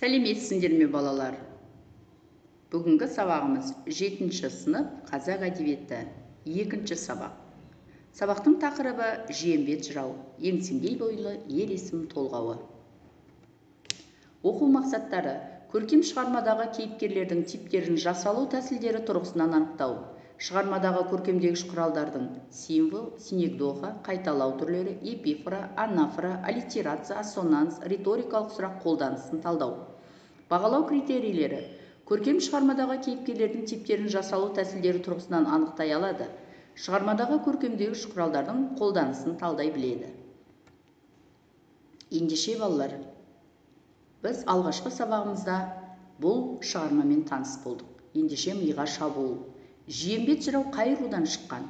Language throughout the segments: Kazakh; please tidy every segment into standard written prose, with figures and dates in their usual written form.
Сәлеметсіңдер ме балалар? Бүгінгі сабағымыз 7-ші сынып қазақ әдебиеті 2-ші сабақ. Сабақтың тақырыбы жиембет жырау, еңсеңгей бойлы ер есім толғауы. Оқу мақсаттары: көркем шығармадағы кейіпкерлердің типтерін жасалу тәсілдері тұрғысынан анықтау, шығармадағы көркемдегіш құралдардың символ, синекдоха, қайталау түрлері, эпифора, анафора, аллитерация, ассонанс, риторикалық сұрақ қолданысын талдау. Бағалау критерийлері: көркем шығармадағы кейіпкерлердің типтерін жасалу тәсілдері тұрғысынан анықтай алады, шығармадағы көркемдегіш құралдардың қолданысын талдай біледі. Ендеше балалар, біз алғашқы сабағымызда бұл шығармамен таныс болдық. Ендеше миға шабуыл. Жиембет жырау қай рудан шыққан?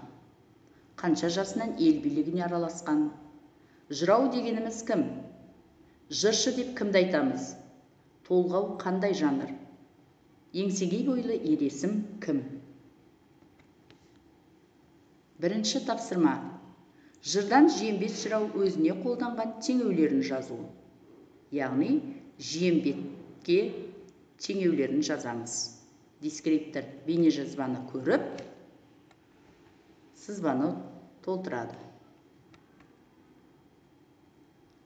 Қанша жасынан ел билігіне араласқан? Жырау дегеніміз кім? Жыршы деп кімді айтамыз? Толғау қандай жанр? Еңсегей бойлы ер есім кім? Бірінші тапсырма: жырдан жиембет жырау өзіне қолданған теңеулерін жазу. Яғни жиембетке теңеулерін жазамыз. Дескриптор бейнежазбаны көріп, сызбаны толтырады.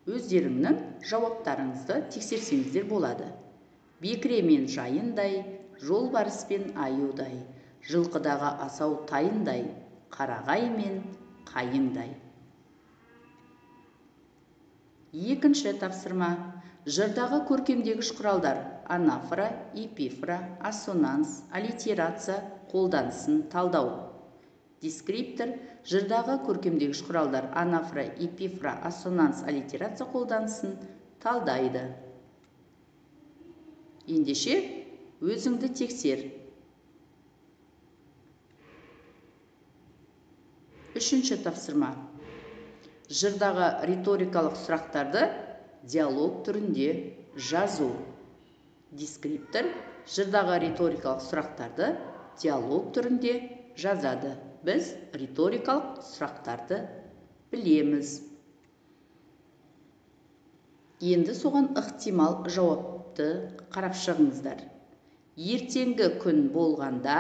Өздеріңнің жауаптарыңызды тексерсеңіздер болады. Бекіре мен жайындай, жолбарыс пен аюдай, жылқыдағы асау тайындай, қарағай мен қайыңдай. Екінші тапсырма: жырдағы көркемдегіш құралдар анафора, эпифора, ассонанс, аллитерация қолданысын талдау. Дескриптор жырдағы көркемдегіш құралдар анафора, эпифора, ассонанс, аллитерация қолданысын талдайды. Ендеше өзіңді тексер. Үшінші тапсырма: жырдағы риторикалық сұрақтарды диалог түрінде жазу. Дескриптор жырдағы риторикалық сұрақтарды диалог түрінде жазады. Біз риторикалық сұрақтарды білеміз. Енді соған ықтимал жауапты қарап шығыңыздар. Ертеңгі күн болғанда,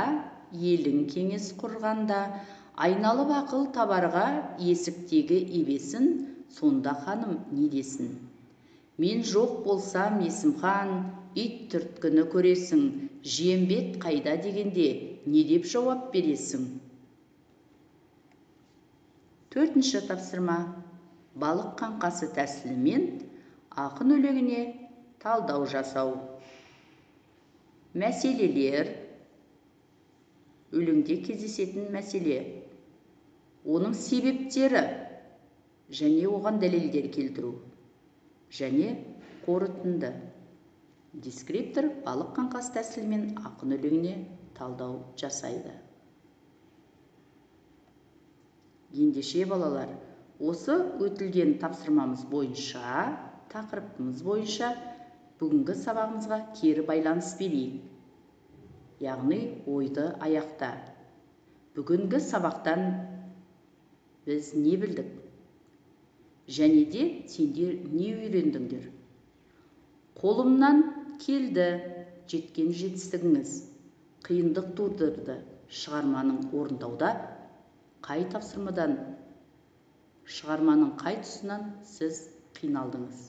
елің кеңес құрғанда, айналып ақыл табарға есіктегі ебесін, сонда ханым не десін? Мен жоқ болсам Есімхан, ит түрткіні көресің, жиембет қайда дегенде не деп жауап бересің? Төртінші тапсырма: балық қаңқасы тәсілімен ақын өлеңіне талдау жасау. Мәселелер: өлеңде кездесетін мәселе, оның себептері және оған дәлелдер келтіру, және қорытынды. Дескриптор балық қаңқасы тәсілімен ақын өлеңіне талдау жасайды. Ендеше балалар, осы өтілген тапсырмамыз бойынша, тақырыбымыз бойынша бүгінгі сабағымызға кері байланыс берейік. Яғни ойды аяқта. Бүгінгі сабақтан біз не білдік? Және де сендер не үйрендіңдер? Қолымнан келді жеткен жетістігіңіз, қиындық тудырды шығарманың орындауда. Қай тапсырмадан, шығарманың қай тұсынан сіз қиналдыңыз?